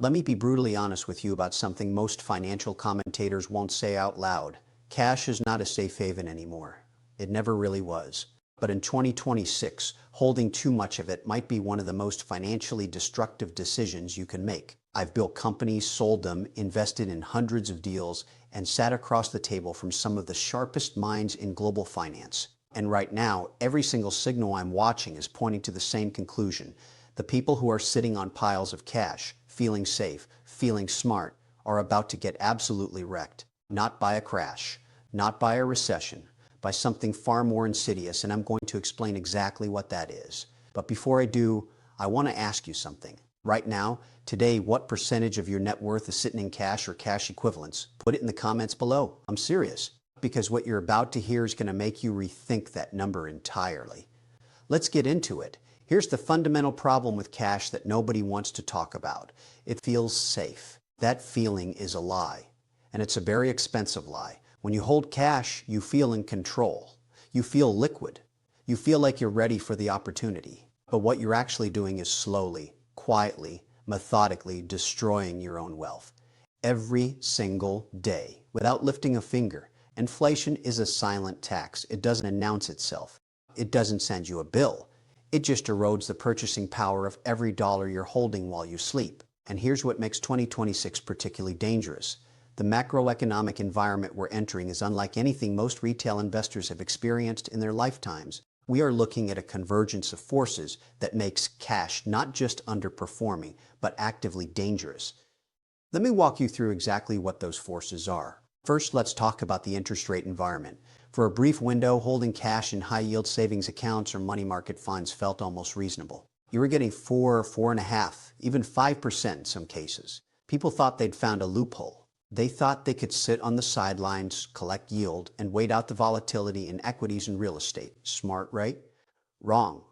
Let me be brutally honest with you about something most financial commentators won't say out loud. Cash is not a safe haven anymore. It never really was. But in 2026, holding too much of it might be one of the most financially destructive decisions you can make. I've built companies, sold them, invested in hundreds of deals, and sat across the table from some of the sharpest minds in global finance. And right now, every single signal I'm watching is pointing to the same conclusion. The people who are sitting on piles of cash, feeling safe, feeling smart, are about to get absolutely wrecked. Not by a crash, not by a recession, by something far more insidious, and I'm going to explain exactly what that is. But before I do, I want to ask you something. Right now, today, what percentage of your net worth is sitting in cash or cash equivalents? Put it in the comments below. I'm serious, because what you're about to hear is going to make you rethink that number entirely. Let's get into it. Here's the fundamental problem with cash that nobody wants to talk about. It feels safe. That feeling is a lie, and it's a very expensive lie. When you hold cash, you feel in control. You feel liquid. You feel like you're ready for the opportunity. But what you're actually doing is slowly, quietly, methodically destroying your own wealth. Every single day, without lifting a finger. Inflation is a silent tax. It doesn't announce itself. It doesn't send you a bill. It just erodes the purchasing power of every dollar you're holding while you sleep. And here's what makes 2026 particularly dangerous. The macroeconomic environment we're entering is unlike anything most retail investors have experienced in their lifetimes. We are looking at a convergence of forces that makes cash not just underperforming, but actively dangerous. Let me walk you through exactly what those forces are. First, let's talk about the interest rate environment. For a brief window, holding cash in high-yield savings accounts or money market funds felt almost reasonable. You were getting 4, 4.5, even 5% in some cases. People thought they'd found a loophole. They thought they could sit on the sidelines, collect yield, and wait out the volatility in equities and real estate. Smart, right? Wrong.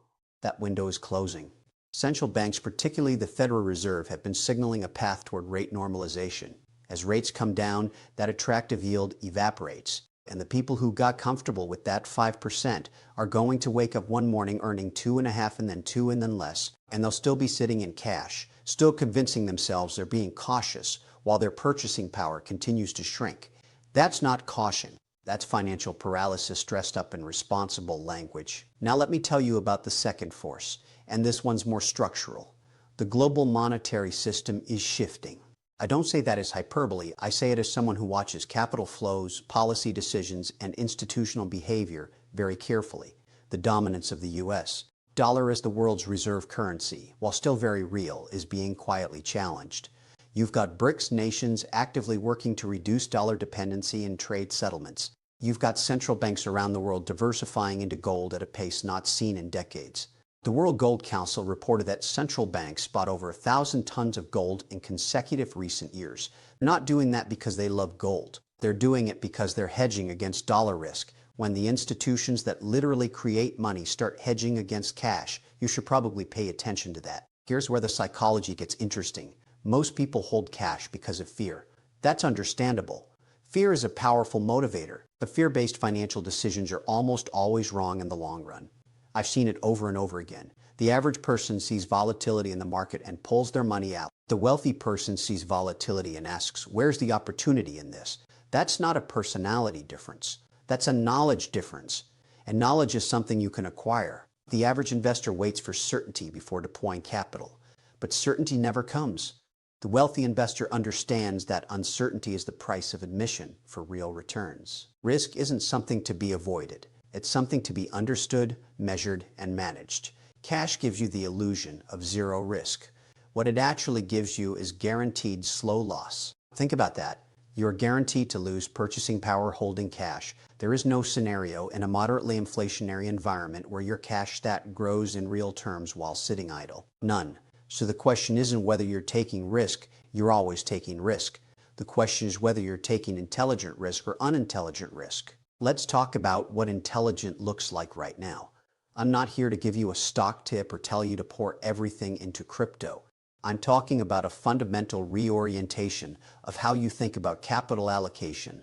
That window is closing. Central banks, particularly the Federal Reserve, have been signaling a path toward rate normalization. As rates come down, that attractive yield evaporates, and the people who got comfortable with that 5% are going to wake up one morning earning 2.5 and then 2 and then less, and they'll still be sitting in cash, still convincing themselves they're being cautious, while their purchasing power continues to shrink. That's not caution. That's financial paralysis dressed up in responsible language. Now let me tell you about the second force, and this one's more structural. The global monetary system is shifting. I don't say that as hyperbole. I say it as someone who watches capital flows, policy decisions, and institutional behavior very carefully. The dominance of the U.S. dollar as the world's reserve currency, while still very real, is being quietly challenged. You've got BRICS nations actively working to reduce dollar dependency in trade settlements. You've got central banks around the world diversifying into gold at a pace not seen in decades. The World Gold Council reported that central banks bought over 1,000 tons of gold in consecutive recent years. They're not doing that because they love gold. They're doing it because they're hedging against dollar risk. When the institutions that literally create money start hedging against cash, you should probably pay attention to that. Here's where the psychology gets interesting. Most people hold cash because of fear. That's understandable. Fear is a powerful motivator, but fear-based financial decisions are almost always wrong in the long run. I've seen it over and over again. The average person sees volatility in the market and pulls their money out. The wealthy person sees volatility and asks, where's the opportunity in this? That's not a personality difference. That's a knowledge difference. And knowledge is something you can acquire. The average investor waits for certainty before deploying capital. But certainty never comes. The wealthy investor understands that uncertainty is the price of admission for real returns. Risk isn't something to be avoided. It's something to be understood, measured, and managed. Cash gives you the illusion of zero risk. What it actually gives you is guaranteed slow loss. Think about that. You're guaranteed to lose purchasing power holding cash. There is no scenario in a moderately inflationary environment where your cash stat grows in real terms while sitting idle. None. So the question isn't whether you're taking risk. You're always taking risk. The question is whether you're taking intelligent risk or unintelligent risk. Let's talk about what intelligent looks like right now. I'm not here to give you a stock tip or tell you to pour everything into crypto. I'm talking about a fundamental reorientation of how you think about capital allocation.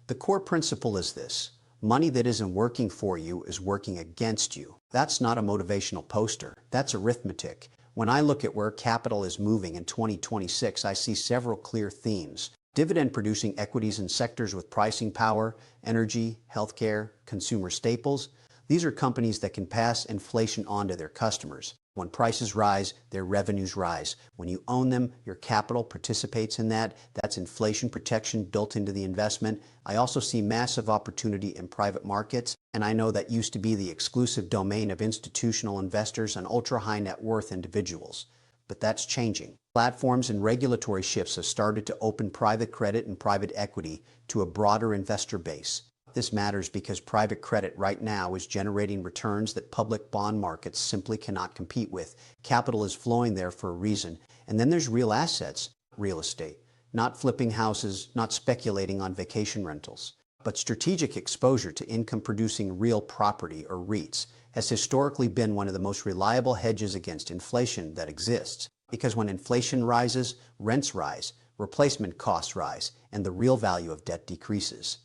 The core principle is this: money that isn't working for you is working against you. That's not a motivational poster. That's arithmetic. When I look at where capital is moving in 2026, I see several clear themes. Dividend-producing equities in sectors with pricing power, energy, healthcare, consumer staples. These are companies that can pass inflation on to their customers. When prices rise, their revenues rise. When you own them, your capital participates in that. That's inflation protection built into the investment. I also see massive opportunity in private markets, and I know that used to be the exclusive domain of institutional investors and ultra-high net worth individuals. But that's changing. Platforms and regulatory shifts have started to open private credit and private equity to a broader investor base. This matters because private credit right now is generating returns that public bond markets simply cannot compete with. Capital is flowing there for a reason. And then there's real assets, real estate. Not flipping houses, not speculating on vacation rentals, but strategic exposure to income-producing real property, or REITs, has historically been one of the most reliable hedges against inflation that exists. Because when inflation rises, rents rise, replacement costs rise, and the real value of debt decreases.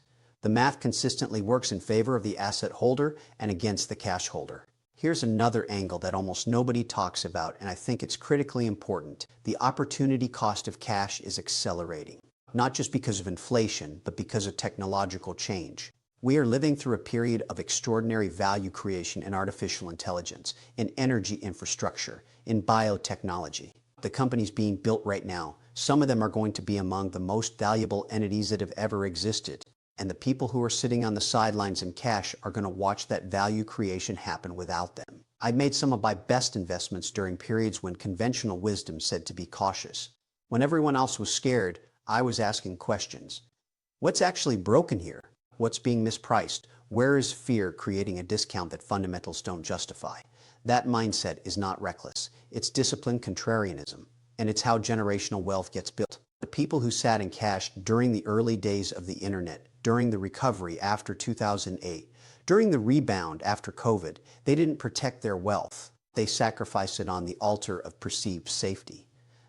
The math consistently works in favor of the asset holder and against the cash holder. Here's another angle that almost nobody talks about, and I think it's critically important. The opportunity cost of cash is accelerating, not just because of inflation, but because of technological change. We are living through a period of extraordinary value creation in artificial intelligence, in energy infrastructure, in biotechnology. The companies being built right now, some of them are going to be among the most valuable entities that have ever existed. And the people who are sitting on the sidelines in cash are going to watch that value creation happen without them. I made some of my best investments during periods when conventional wisdom said to be cautious. When everyone else was scared, I was asking questions. What's actually broken here? What's being mispriced? Where is fear creating a discount that fundamentals don't justify? That mindset is not reckless. It's disciplined contrarianism. And it's how generational wealth gets built. The people who sat in cash during the early days of the internet, during the recovery after 2008, during the rebound after COVID, they didn't protect their wealth. They sacrificed it on the altar of perceived safety.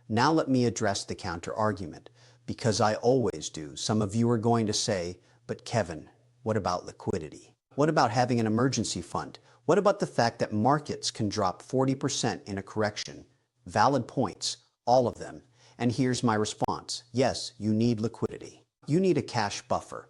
Now let me address the counter-argument. Because I always do, some of you are going to say, but Kevin, what about liquidity? What about having an emergency fund? What about the fact that markets can drop 40% in a correction? Valid points, all of them. And here's my response. Yes, you need liquidity. You need a cash buffer.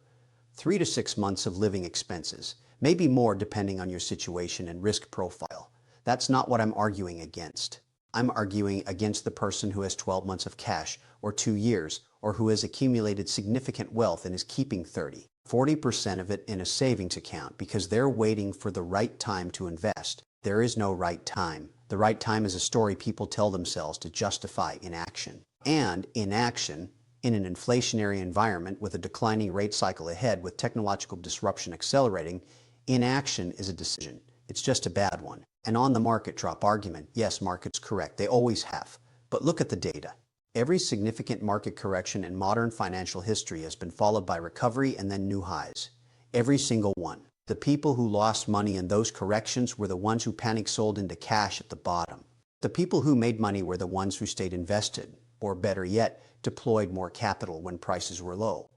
3 to 6 months of living expenses, maybe more depending on your situation and risk profile. That's not what I'm arguing against. I'm arguing against the person who has 12 months of cash, or 2 years, or who has accumulated significant wealth and is keeping 40% of it in a savings account because they're waiting for the right time to invest. There is no right time. The right time is a story people tell themselves to justify inaction. And inaction, in an inflationary environment with a declining rate cycle ahead with technological disruption accelerating, inaction is a decision. It's just a bad one. And on the market drop argument, yes, market's correct. They always have. But look at the data. Every significant market correction in modern financial history has been followed by recovery and then new highs. Every single one. The people who lost money in those corrections were the ones who panic sold into cash at the bottom. The people who made money were the ones who stayed invested, or better yet, deployed more capital when prices were low.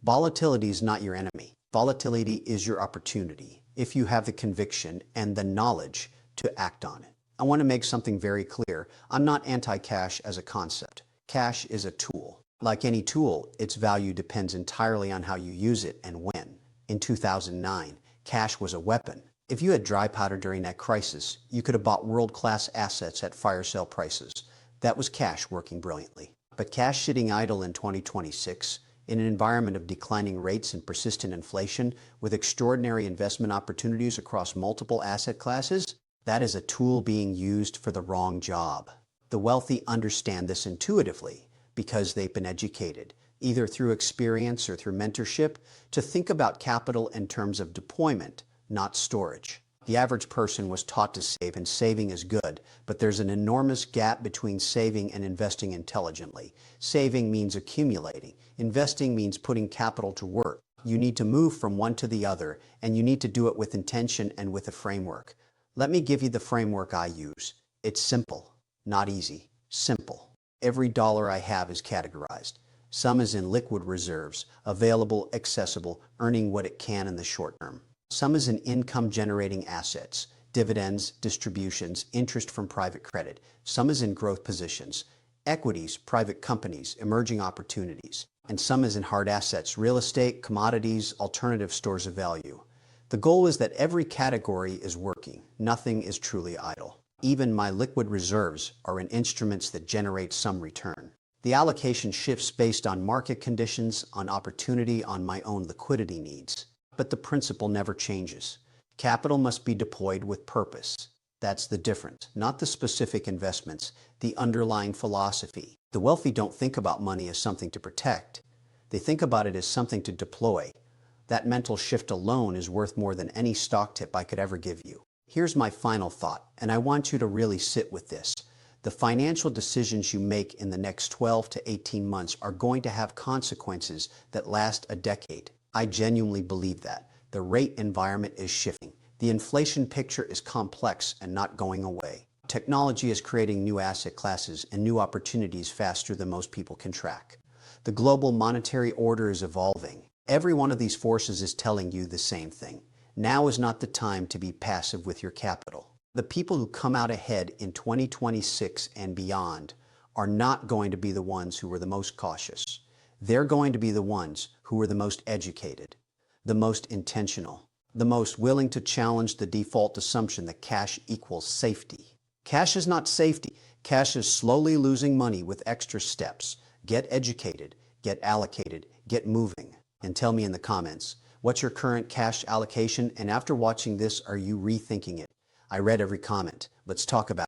Volatility is not your enemy. Volatility is your opportunity, if you have the conviction and the knowledge to act on it. I want to make something very clear. I'm not anti-cash as a concept. Cash is a tool. Like any tool, its value depends entirely on how you use it and when. In 2009, cash was a weapon. If you had dry powder during that crisis, you could have bought world-class assets at fire sale prices. That was cash working brilliantly. But cash sitting idle in 2026, in an environment of declining rates and persistent inflation, with extraordinary investment opportunities across multiple asset classes, that is a tool being used for the wrong job. The wealthy understand this intuitively because they've been educated, either through experience or through mentorship, to think about capital in terms of deployment, not storage. The average person was taught to save, and saving is good, but there's an enormous gap between saving and investing intelligently. Saving means accumulating. Investing means putting capital to work. You need to move from one to the other, and you need to do it with intention and with a framework. Let me give you the framework I use. It's simple, not easy. Simple. Every dollar I have is categorized. Some is in liquid reserves, available, accessible, earning what it can in the short term. Some is in income-generating assets, dividends, distributions, interest from private credit. Some is in growth positions, equities, private companies, emerging opportunities, and some is in hard assets, real estate, commodities, alternative stores of value. The goal is that every category is working. Nothing is truly idle. Even my liquid reserves are in instruments that generate some return. The allocation shifts based on market conditions, on opportunity, on my own liquidity needs. But the principle never changes. Capital must be deployed with purpose. That's the difference, not the specific investments, the underlying philosophy. The wealthy don't think about money as something to protect. They think about it as something to deploy. That mental shift alone is worth more than any stock tip I could ever give you. Here's my final thought, and I want you to really sit with this. The financial decisions you make in the next 12 to 18 months are going to have consequences that last a decade. I genuinely believe that. The rate environment is shifting. The inflation picture is complex and not going away. Technology is creating new asset classes and new opportunities faster than most people can track. The global monetary order is evolving. Every one of these forces is telling you the same thing. Now is not the time to be passive with your capital. The people who come out ahead in 2026 and beyond are not going to be the ones who are the most cautious. They're going to be the ones who are the most educated, the most intentional, the most willing to challenge the default assumption that cash equals safety. Cash is not safety. Cash is slowly losing money with extra steps. Get educated, get allocated, get moving. And tell me in the comments, what's your current cash allocation? And after watching this, are you rethinking it? I read every comment. Let's talk about it.